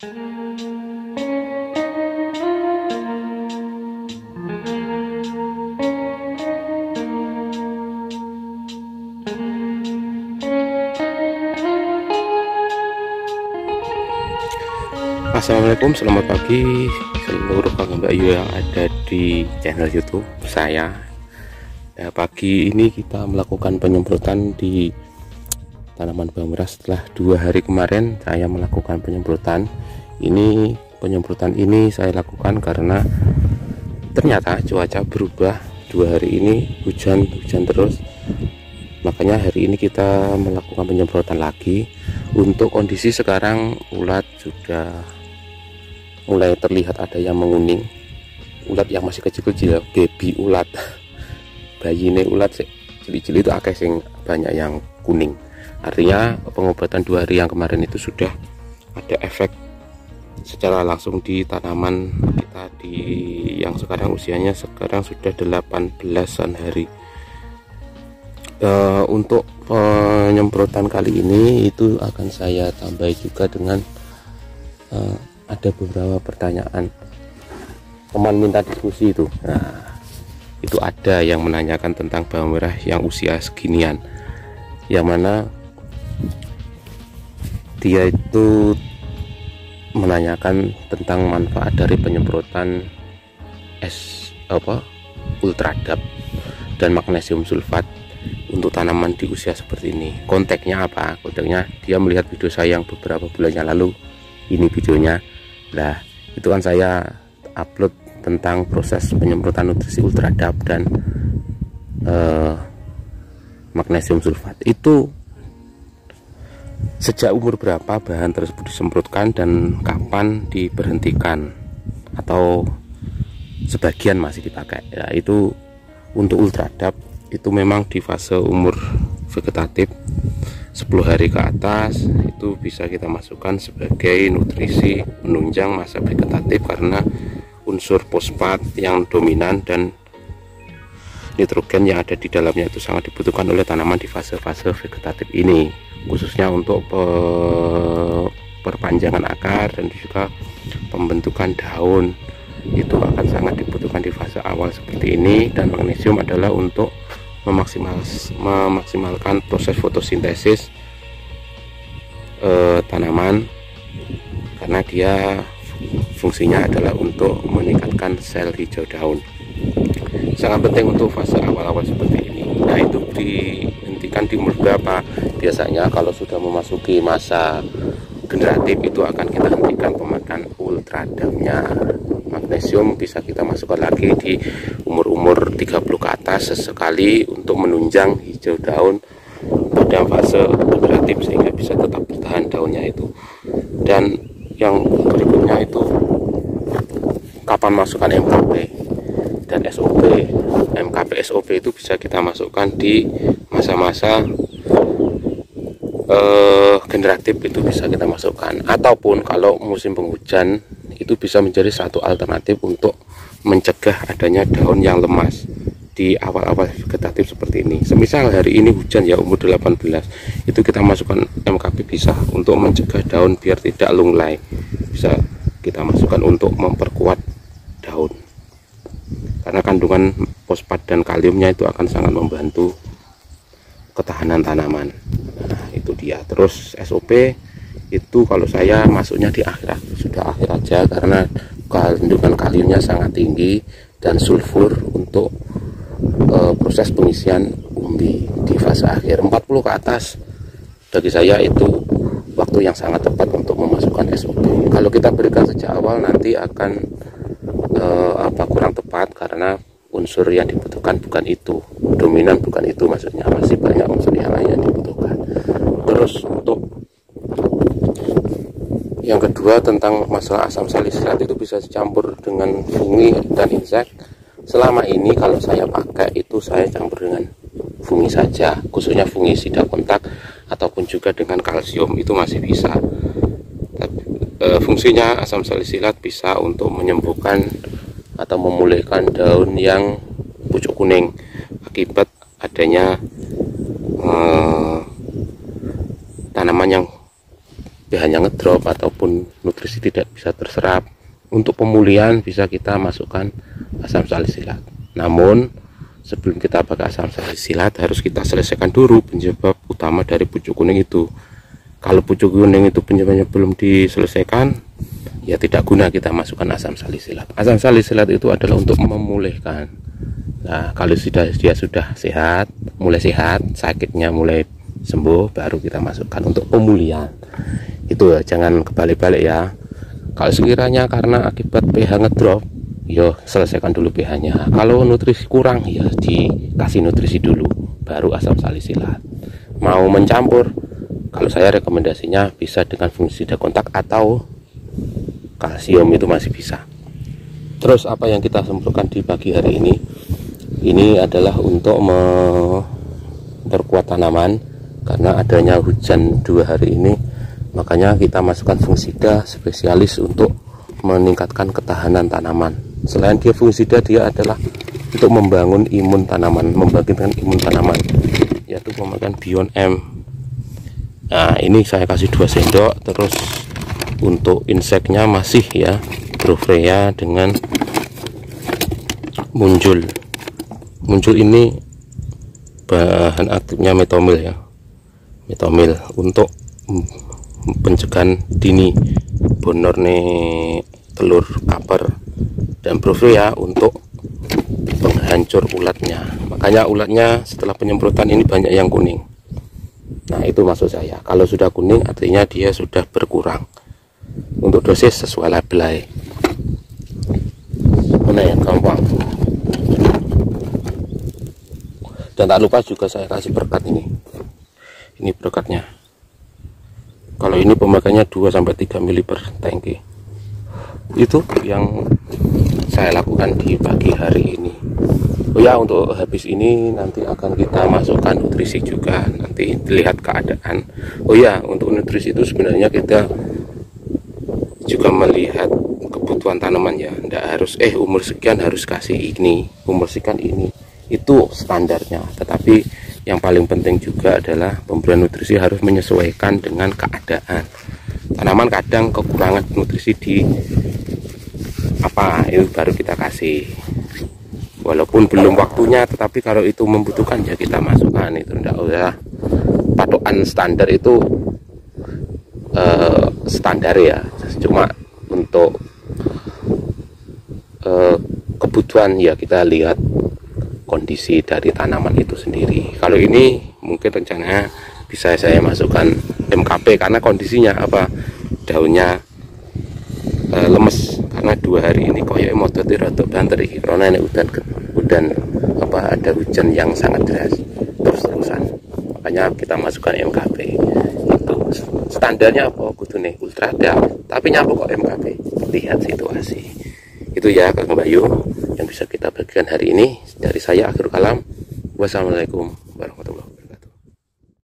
Assalamualaikum, selamat pagi seluruh kakak mbak Yu yang ada di channel YouTube saya. Nah, pagi ini kita melakukan penyemprotan di tanaman bawang merah setelah 2 hari kemarin saya melakukan penyemprotan. Penyemprotan ini saya lakukan karena ternyata cuaca berubah. 2 hari ini hujan terus, makanya hari ini kita melakukan penyemprotan lagi. Untuk kondisi sekarang ulat sudah mulai terlihat ada yang menguning, ulat yang masih kecil-kecil, baby ulat, bayi ini ulat cilik-cilik itu akeh sing banyak yang kuning. Artinya pengobatan 2 hari yang kemarin itu sudah ada efek secara langsung di tanaman kita yang sekarang usianya sudah 18-an hari. Untuk penyemprotan kali ini itu akan saya tambah juga dengan ada beberapa pertanyaan teman minta diskusi itu. Nah, itu ada yang menanyakan tentang bawang merah yang usia seginian, yang mana dia itu menanyakan tentang manfaat dari penyemprotan ultradap dan magnesium sulfat untuk tanaman di usia seperti ini. Konteksnya apa? Konteksnya dia melihat video saya yang beberapa bulan yang lalu. Ini videonya. Nah, itu kan saya upload tentang proses penyemprotan nutrisi ultradap dan magnesium sulfat. Itu sejak umur berapa bahan tersebut disemprotkan dan kapan diberhentikan atau sebagian masih dipakai. Ya, itu untuk ultradap itu memang di fase umur vegetatif 10 hari ke atas itu bisa kita masukkan sebagai nutrisi penunjang masa vegetatif, karena unsur fosfat yang dominan dan nitrogen yang ada di dalamnya itu sangat dibutuhkan oleh tanaman di fase-fase vegetatif ini, khususnya untuk perpanjangan akar dan juga pembentukan daun. Itu akan sangat dibutuhkan di fase awal seperti ini. Dan magnesium adalah untuk memaksimalkan proses fotosintesis tanaman, karena dia fungsinya adalah untuk meningkatkan sel hijau daun. Sangat penting untuk fase awal-awal seperti ini. Nah, itu dihentikan di umur berapa? Biasanya kalau sudah memasuki masa generatif itu akan kita hentikan pemakaian ultradapnya. Magnesium bisa kita masukkan lagi di umur 30 ke atas sesekali untuk menunjang hijau daun pada fase vegetatif sehingga bisa tetap bertahan daunnya itu. Dan yang berikutnya itu kapan masukkan MKP dan SOP. MKP SOP itu bisa kita masukkan di masa-masa generatif, itu bisa kita masukkan, ataupun kalau musim penghujan itu bisa menjadi satu alternatif untuk mencegah adanya daun yang lemas di awal-awal vegetatif seperti ini. Semisal hari ini hujan ya umur 18, itu kita masukkan MKP bisa untuk mencegah daun biar tidak lunglai. Bisa kita masukkan untuk memperkuat daun, karena kandungan fosfat dan kaliumnya itu akan sangat membantu ketahanan tanaman. Nah, itu dia. Terus SOP itu kalau saya masuknya di akhir aja, karena kandungan kaliumnya sangat tinggi dan sulfur untuk proses pengisian umbi di fase akhir. 40 ke atas bagi saya itu waktu yang sangat tepat untuk memasukkan SOP. Kalau kita berikan sejak awal nanti akan kurang tepat, karena unsur yang dibutuhkan bukan itu, dominan bukan itu, maksudnya masih banyak unsur yang lain yang dibutuhkan. Terus untuk yang kedua tentang masalah asam salisilat, itu bisa dicampur dengan fungi dan insek. Selama ini kalau saya pakai itu saya campur dengan fungi saja, khususnya fungisida kontak ataupun juga dengan kalsium, itu masih bisa. Fungsinya asam salisilat bisa untuk menyembuhkan atau memulihkan daun yang pucuk kuning akibat adanya tanaman yang pH-nya ngedrop ataupun nutrisi tidak bisa terserap, untuk pemulihan bisa kita masukkan asam salisilat. Namun sebelum kita pakai asam salisilat harus kita selesaikan dulu penyebab utama dari pucuk kuning itu. Kalau pucuk kuning itu penyebabnya belum diselesaikan, ya tidak guna kita masukkan asam salisilat. Asam salisilat itu adalah untuk memulihkan. Nah, kalau dia sudah sehat, mulai sehat, sakitnya mulai sembuh, baru kita masukkan untuk pemulihan. Itu ya, jangan kebalik-balik ya. Kalau sekiranya karena akibat pH ngedrop, yo selesaikan dulu pH-nya. Kalau nutrisi kurang, ya dikasih nutrisi dulu, baru asam salisilat. Mau mencampur, kalau saya rekomendasinya bisa dengan fungisida kontak atau kalsium, itu masih bisa. Terus apa yang kita semprotkan di pagi hari ini? Ini adalah untuk memperkuat tanaman karena adanya hujan 2 hari ini. Makanya kita masukkan fungisida spesialis untuk meningkatkan ketahanan tanaman. Selain dia fungisida, dia adalah untuk membangun imun tanaman, membangkitkan imun tanaman, yaitu memakan Bion M. Nah, ini saya kasih 2 sendok. Terus untuk inseknya masih ya Brofrea dengan muncul ini bahan aktifnya metomil ya, metomil untuk pencegahan dini bonorne telur kaper, dan Brofrea untuk penghancur ulatnya. Makanya ulatnya setelah penyemprotan ini banyak yang kuning. Nah, itu maksud saya, kalau sudah kuning artinya dia sudah berkurang. Untuk dosis sesuai label. Mana yang gampang. Dan tak lupa juga saya kasih berkat ini. Ini berkatnya. Kalau ini pemakaiannya 2-3 ml per tangki. Itu yang saya lakukan di pagi hari ini. Oh ya, untuk habis ini nanti akan kita masukkan nutrisi juga, nanti dilihat keadaan. Oh ya, untuk nutrisi itu sebenarnya kita juga melihat kebutuhan tanaman ya. Nggak harus umur sekian harus kasih ini, umur sekian ini. Itu standarnya. Tetapi yang paling penting juga adalah pemberian nutrisi harus menyesuaikan dengan keadaan. Tanaman kadang kekurangan nutrisi di apa, itu baru kita kasih. Walaupun belum waktunya, tetapi kalau itu membutuhkan ya kita masukkan. Itu enggak usah patokan standar, itu standar ya, cuma untuk kebutuhan ya kita lihat kondisi dari tanaman itu sendiri. Kalau ini mungkin rencananya bisa saya masukkan MKP karena kondisinya apa, daunnya lemes karena 2 hari ini koyo motote rada banter iki karena udan apa, ada hujan yang sangat deras terus-terusan. Makanya kita masukkan MKP. Itu standarnya apa, kudune ultra tapi nyapa kok MKP, lihat situasi. Itu ya Kang Bayu yang bisa kita bagikan hari ini. Dari saya Akhirul Kalam, wassalamualaikum